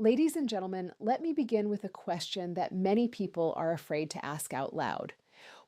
Ladies and gentlemen, let me begin with a question that many people are afraid to ask out loud.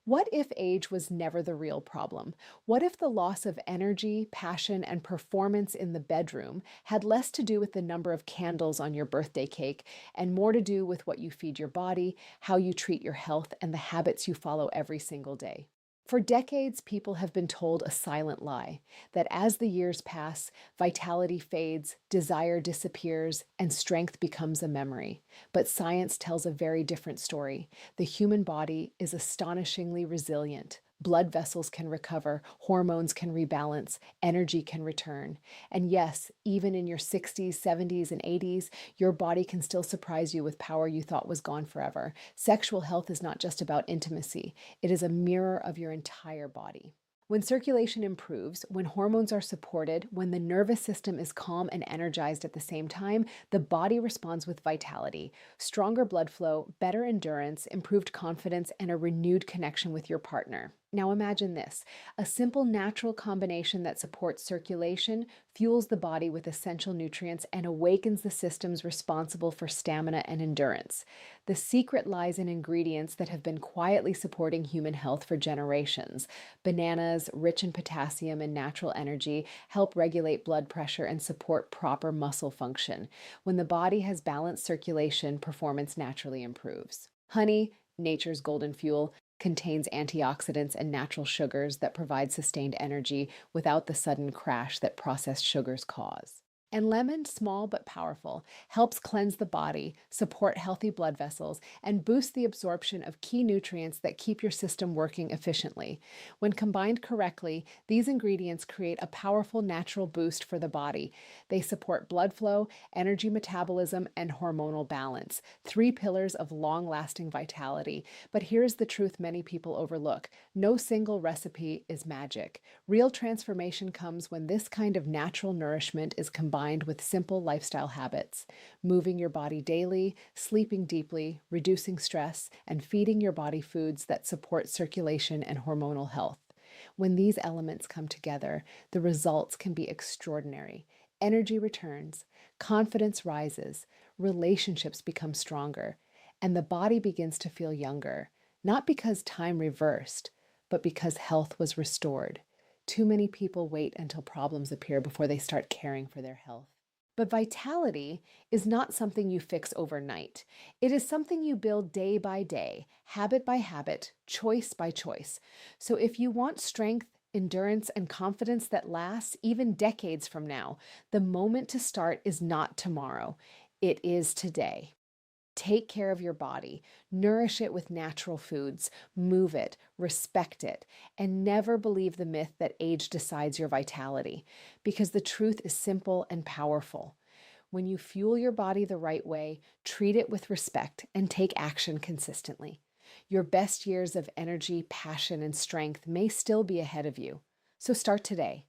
What if age was never the real problem? What if the loss of energy, passion, and performance in the bedroom had less to do with the number of candles on your birthday cake and more to do with what you feed your body, how you treat your health, and the habits you follow every single day? For decades, people have been told a silent lie that as the years pass, vitality fades, desire disappears, and strength becomes a memory. But science tells a very different story. The human body is astonishingly resilient. Blood vessels can recover, hormones can rebalance, energy can return. And yes, even in your 60s, 70s, and 80s, your body can still surprise you with power you thought was gone forever. Sexual health is not just about intimacy, it is a mirror of your entire body. When circulation improves, when hormones are supported, when the nervous system is calm and energized at the same time, the body responds with vitality, stronger blood flow, better endurance, improved confidence, and a renewed connection with your partner. Now imagine this, a simple natural combination that supports circulation, fuels the body with essential nutrients, and awakens the systems responsible for stamina and endurance. The secret lies in ingredients that have been quietly supporting human health for generations. Bananas, rich in potassium and natural energy, help regulate blood pressure and support proper muscle function. When the body has balanced circulation, performance naturally improves. Honey, nature's golden fuel, contains antioxidants and natural sugars that provide sustained energy without the sudden crash that processed sugars cause. And lemon, small but powerful, helps cleanse the body, support healthy blood vessels, and boost the absorption of key nutrients that keep your system working efficiently. When combined correctly, these ingredients create a powerful natural boost for the body. They support blood flow, energy metabolism, and hormonal balance, three pillars of long-lasting vitality. But here's the truth many people overlook. No single recipe is magic. Real transformation comes when this kind of natural nourishment is combined with simple lifestyle habits, moving your body daily, sleeping deeply, reducing stress, and feeding your body foods that support circulation and hormonal health. When these elements come together, the results can be extraordinary. Energy returns, confidence rises, relationships become stronger, and the body begins to feel younger, not because time reversed, but because health was restored. Too many people wait until problems appear before they start caring for their health. But vitality is not something you fix overnight. It is something you build day by day, habit by habit, choice by choice. So if you want strength, endurance, and confidence that lasts even decades from now, the moment to start is not tomorrow. It is today. Take care of your body, nourish it with natural foods, move it, respect it, and never believe the myth that age decides your vitality, because the truth is simple and powerful. When you fuel your body the right way, treat it with respect, and take action consistently, your best years of energy, passion, and strength may still be ahead of you. So start today.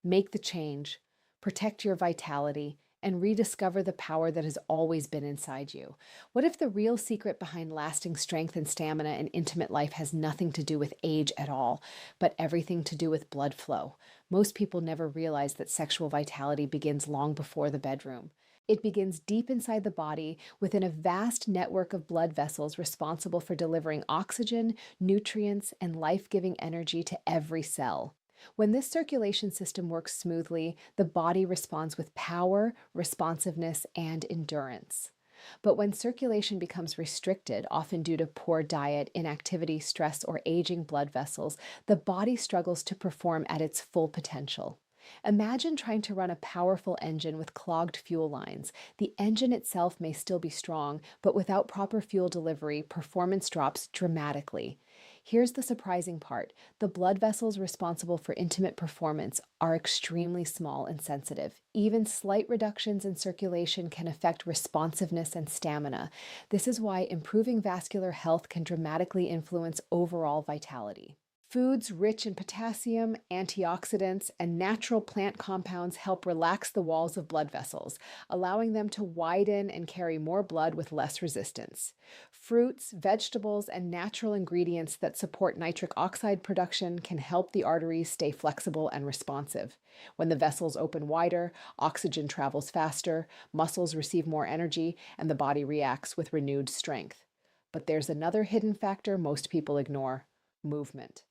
Make the change, protect your vitality, and rediscover the power that has always been inside you. What if the real secret behind lasting strength and stamina in intimate life has nothing to do with age at all, but everything to do with blood flow? Most people never realize that sexual vitality begins long before the bedroom. It begins deep inside the body within a vast network of blood vessels responsible for delivering oxygen, nutrients, and life-giving energy to every cell. When this circulation system works smoothly, the body responds with power, responsiveness, and endurance. But when circulation becomes restricted, often due to poor diet, inactivity, stress, or aging blood vessels, the body struggles to perform at its full potential. Imagine trying to run a powerful engine with clogged fuel lines. The engine itself may still be strong, but without proper fuel delivery, performance drops dramatically. Here's the surprising part. The blood vessels responsible for intimate performance are extremely small and sensitive. Even slight reductions in circulation can affect responsiveness and stamina. This is why improving vascular health can dramatically influence overall vitality. Foods rich in potassium, antioxidants, and natural plant compounds help relax the walls of blood vessels, allowing them to widen and carry more blood with less resistance. Fruits, vegetables, and natural ingredients that support nitric oxide production can help the arteries stay flexible and responsive. When the vessels open wider, oxygen travels faster, muscles receive more energy, and the body reacts with renewed strength. But there's another hidden factor most people ignore: movement.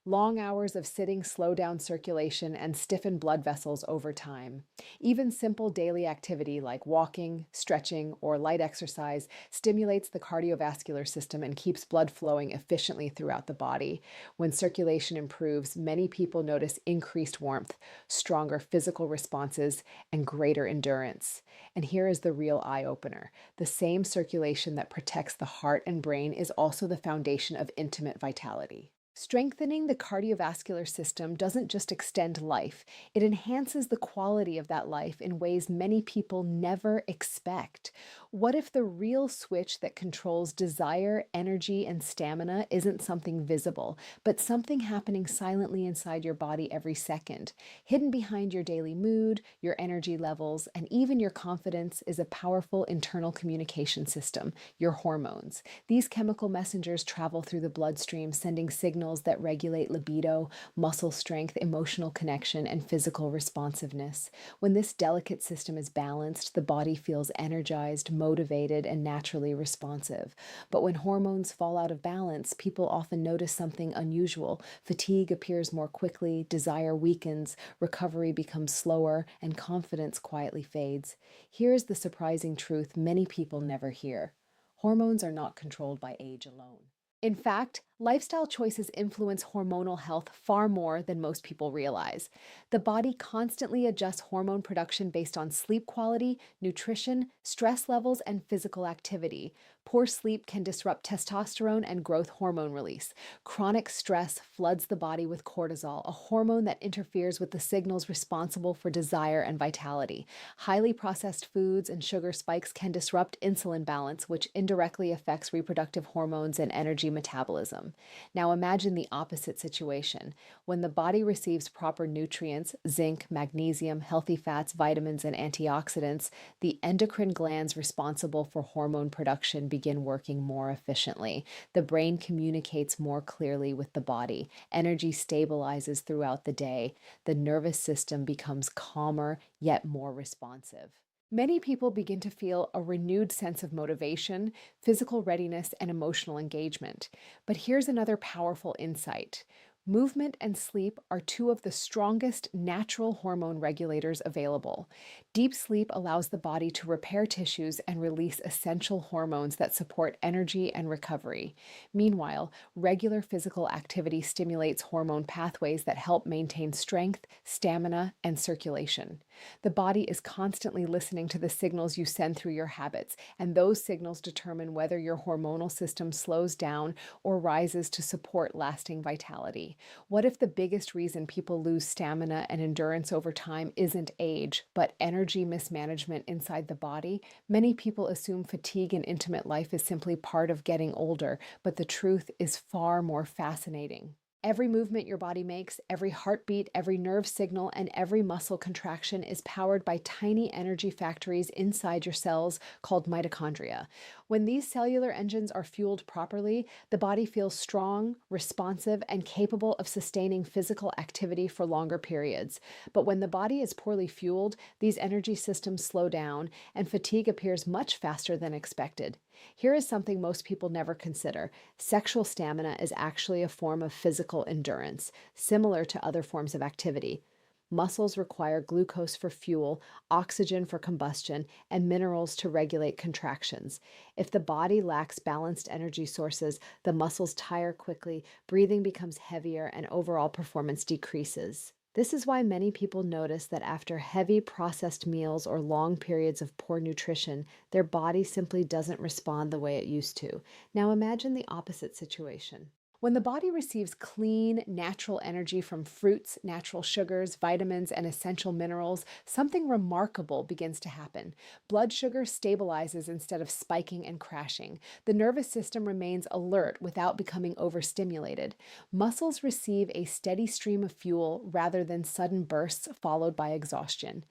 Long hours of sitting slow down circulation and stiffen blood vessels over time. Even simple daily activity like walking, stretching, or light exercise stimulates the cardiovascular system and keeps blood flowing efficiently throughout the body. When circulation improves, many people notice increased warmth, stronger physical responses, and greater endurance. And here is the real eye opener: the same circulation that protects the heart and brain is also the foundation of intimate vitality. Strengthening the cardiovascular system doesn't just extend life, it enhances the quality of that life in ways many people never expect. What if the real switch that controls desire, energy, and stamina isn't something visible, but something happening silently inside your body every second? Hidden behind your daily mood, your energy levels, and even your confidence is a powerful internal communication system: your hormones. These chemical messengers travel through the bloodstream, sending signals that regulate libido, muscle strength, emotional connection, and physical responsiveness. When this delicate system is balanced, the body feels energized, motivated, and naturally responsive. But when hormones fall out of balance, people often notice something unusual. Fatigue appears more quickly, desire weakens, recovery becomes slower, and confidence quietly fades. Here's the surprising truth many people never hear: hormones are not controlled by age alone. In fact, lifestyle choices influence hormonal health far more than most people realize. The body constantly adjusts hormone production based on sleep quality, nutrition, stress levels, and physical activity. Poor sleep can disrupt testosterone and growth hormone release. Chronic stress floods the body with cortisol, a hormone that interferes with the signals responsible for desire and vitality. Highly processed foods and sugar spikes can disrupt insulin balance, which indirectly affects reproductive hormones and energy metabolism. Now imagine the opposite situation. When the body receives proper nutrients, zinc, magnesium, healthy fats, vitamins, and antioxidants, the endocrine glands responsible for hormone production begin working more efficiently. The brain communicates more clearly with the body. Energy stabilizes throughout the day. The nervous system becomes calmer, yet more responsive. Many people begin to feel a renewed sense of motivation, physical readiness, and emotional engagement. But here's another powerful insight: movement and sleep are two of the strongest natural hormone regulators available. Deep sleep allows the body to repair tissues and release essential hormones that support energy and recovery. Meanwhile, regular physical activity stimulates hormone pathways that help maintain strength, stamina, and circulation. The body is constantly listening to the signals you send through your habits, and those signals determine whether your hormonal system slows down or rises to support lasting vitality. What if the biggest reason people lose stamina and endurance over time isn't age, but energy mismanagement inside the body? Many people assume fatigue in intimate life is simply part of getting older, but the truth is far more fascinating. Every movement your body makes, every heartbeat, every nerve signal, and every muscle contraction is powered by tiny energy factories inside your cells called mitochondria. When these cellular engines are fueled properly, the body feels strong, responsive, and capable of sustaining physical activity for longer periods. But when the body is poorly fueled, these energy systems slow down, and fatigue appears much faster than expected. Here is something most people never consider: sexual stamina is actually a form of physical endurance, similar to other forms of activity. Muscles require glucose for fuel, oxygen for combustion, and minerals to regulate contractions. If the body lacks balanced energy sources, the muscles tire quickly, breathing becomes heavier, and overall performance decreases. This is why many people notice that after heavy processed meals or long periods of poor nutrition, their body simply doesn't respond the way it used to. Now imagine the opposite situation. When the body receives clean, natural energy from fruits, natural sugars, vitamins, and essential minerals, something remarkable begins to happen. Blood sugar stabilizes instead of spiking and crashing. The nervous system remains alert without becoming overstimulated. Muscles receive a steady stream of fuel rather than sudden bursts followed by exhaustion.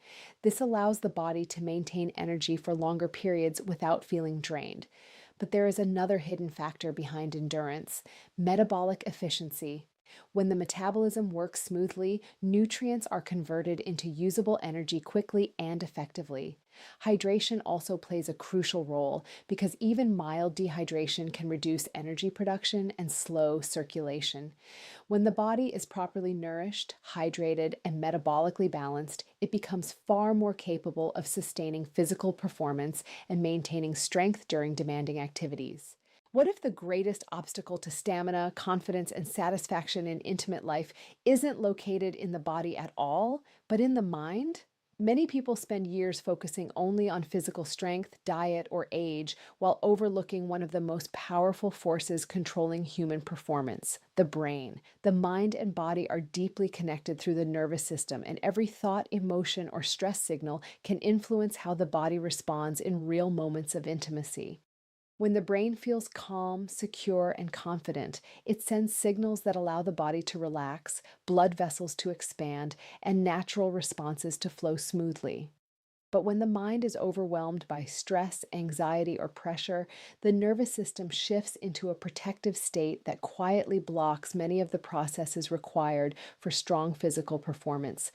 This allows the body to maintain energy for longer periods without feeling drained. But there is another hidden factor behind endurance: metabolic efficiency. When the metabolism works smoothly, nutrients are converted into usable energy quickly and effectively. Hydration also plays a crucial role because even mild dehydration can reduce energy production and slow circulation. When the body is properly nourished, hydrated, and metabolically balanced, it becomes far more capable of sustaining physical performance and maintaining strength during demanding activities. What if the greatest obstacle to stamina, confidence, and satisfaction in intimate life isn't located in the body at all, but in the mind? Many people spend years focusing only on physical strength, diet, or age, while overlooking one of the most powerful forces controlling human performance: the brain. The mind and body are deeply connected through the nervous system, and every thought, emotion, or stress signal can influence how the body responds in real moments of intimacy. When the brain feels calm, secure, and confident, it sends signals that allow the body to relax, blood vessels to expand, and natural responses to flow smoothly. But when the mind is overwhelmed by stress, anxiety, or pressure, the nervous system shifts into a protective state that quietly blocks many of the processes required for strong physical performance.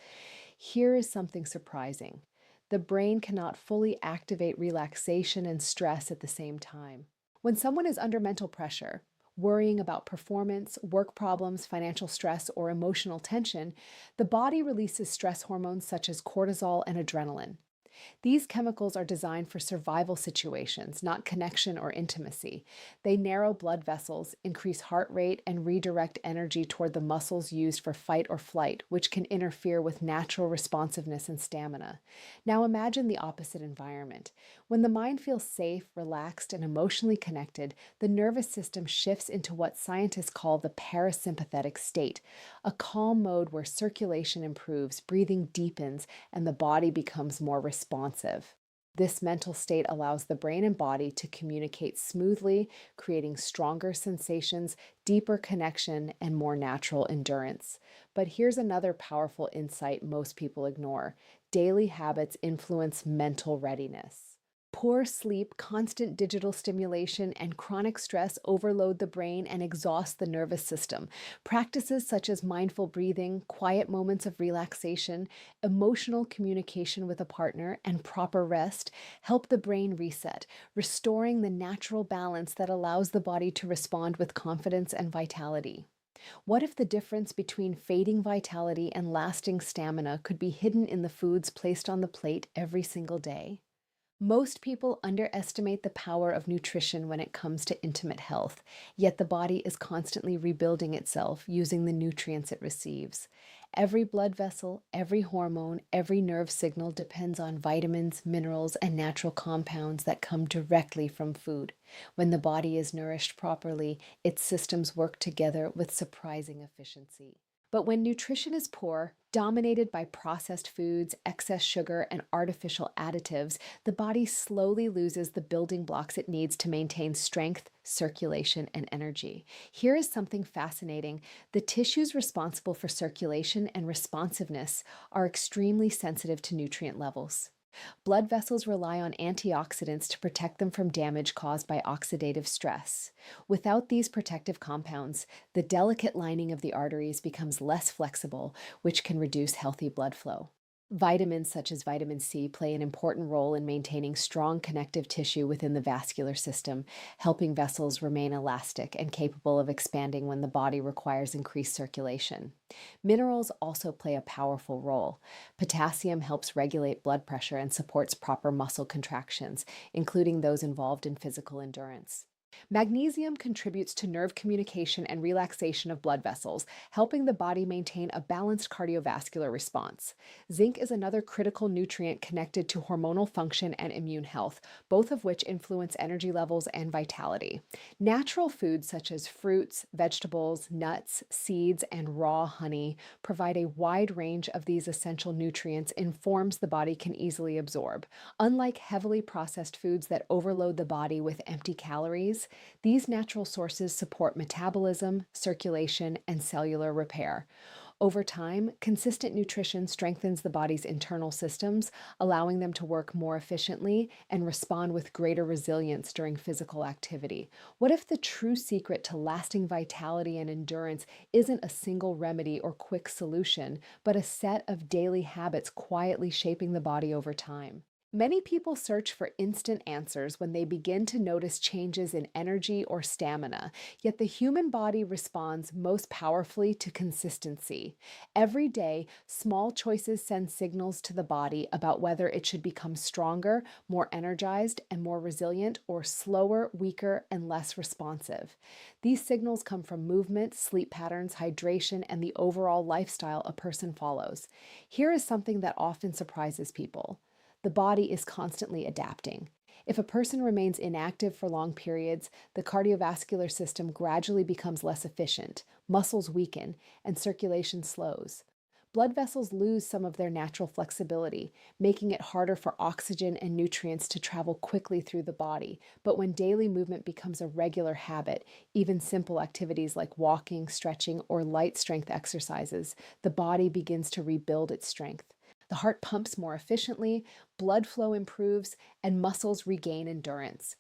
Here is something surprising: the brain cannot fully activate relaxation and stress at the same time. When someone is under mental pressure, worrying about performance, work problems, financial stress, or emotional tension, the body releases stress hormones such as cortisol and adrenaline. These chemicals are designed for survival situations, not connection or intimacy. They narrow blood vessels, increase heart rate, and redirect energy toward the muscles used for fight or flight, which can interfere with natural responsiveness and stamina. Now imagine the opposite environment. When the mind feels safe, relaxed, and emotionally connected, the nervous system shifts into what scientists call the parasympathetic state, a calm mode where circulation improves, breathing deepens, and the body becomes more responsive. This mental state allows the brain and body to communicate smoothly, creating stronger sensations, deeper connection, and more natural endurance. But here's another powerful insight most people ignore: daily habits influence mental readiness. Poor sleep, constant digital stimulation, and chronic stress overload the brain and exhaust the nervous system. Practices such as mindful breathing, quiet moments of relaxation, emotional communication with a partner, and proper rest help the brain reset, restoring the natural balance that allows the body to respond with confidence and vitality. What if the difference between fading vitality and lasting stamina could be hidden in the foods placed on the plate every single day? Most people underestimate the power of nutrition when it comes to intimate health, yet the body is constantly rebuilding itself using the nutrients it receives. Every blood vessel, every hormone, every nerve signal depends on vitamins, minerals, and natural compounds that come directly from food. When the body is nourished properly, its systems work together with surprising efficiency. But when nutrition is poor, dominated by processed foods, excess sugar, and artificial additives, the body slowly loses the building blocks it needs to maintain strength, circulation, and energy. Here is something fascinating: the tissues responsible for circulation and responsiveness are extremely sensitive to nutrient levels. Blood vessels rely on antioxidants to protect them from damage caused by oxidative stress. Without these protective compounds, the delicate lining of the arteries becomes less flexible, which can reduce healthy blood flow. Vitamins such as vitamin C play an important role in maintaining strong connective tissue within the vascular system, helping vessels remain elastic and capable of expanding when the body requires increased circulation. Minerals also play a powerful role. Potassium helps regulate blood pressure and supports proper muscle contractions, including those involved in physical endurance. Magnesium contributes to nerve communication and relaxation of blood vessels, helping the body maintain a balanced cardiovascular response. Zinc is another critical nutrient connected to hormonal function and immune health, both of which influence energy levels and vitality. Natural foods such as fruits, vegetables, nuts, seeds, and raw honey provide a wide range of these essential nutrients in forms the body can easily absorb. Unlike heavily processed foods that overload the body with empty calories, these natural sources support metabolism, circulation, and cellular repair. Over time, consistent nutrition strengthens the body's internal systems, allowing them to work more efficiently and respond with greater resilience during physical activity. What if the true secret to lasting vitality and endurance isn't a single remedy or quick solution, but a set of daily habits quietly shaping the body over time? Many people search for instant answers when they begin to notice changes in energy or stamina, yet the human body responds most powerfully to consistency. Every day, small choices send signals to the body about whether it should become stronger, more energized, and more resilient, or slower, weaker, and less responsive. These signals come from movement, sleep patterns, hydration, and the overall lifestyle a person follows. Here is something that often surprises people. The body is constantly adapting. If a person remains inactive for long periods, the cardiovascular system gradually becomes less efficient, muscles weaken, and circulation slows. Blood vessels lose some of their natural flexibility, making it harder for oxygen and nutrients to travel quickly through the body. But when daily movement becomes a regular habit, even simple activities like walking, stretching, or light strength exercises, the body begins to rebuild its strength. The heart pumps more efficiently, blood flow improves, and muscles regain endurance.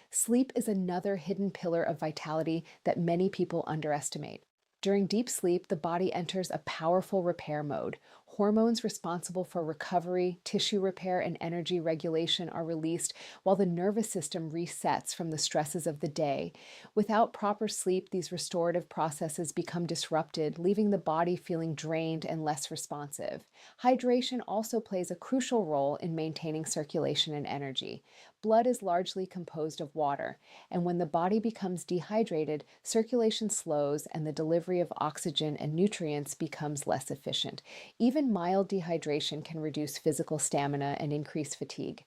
Sleep is another hidden pillar of vitality that many people underestimate. During deep sleep, the body enters a powerful repair mode. Hormones responsible for recovery, tissue repair, and energy regulation are released while the nervous system resets from the stresses of the day. Without proper sleep, these restorative processes become disrupted, leaving the body feeling drained and less responsive. Hydration also plays a crucial role in maintaining circulation and energy. Blood is largely composed of water, and when the body becomes dehydrated, circulation slows and the delivery of oxygen and nutrients becomes less efficient. Even mild dehydration can reduce physical stamina and increase fatigue.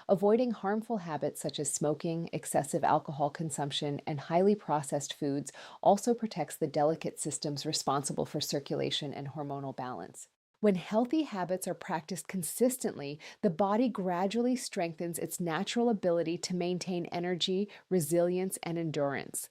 Avoiding harmful habits such as smoking, excessive alcohol consumption, and highly processed foods also protects the delicate systems responsible for circulation and hormonal balance. When healthy habits are practiced consistently, the body gradually strengthens its natural ability to maintain energy, resilience, and endurance.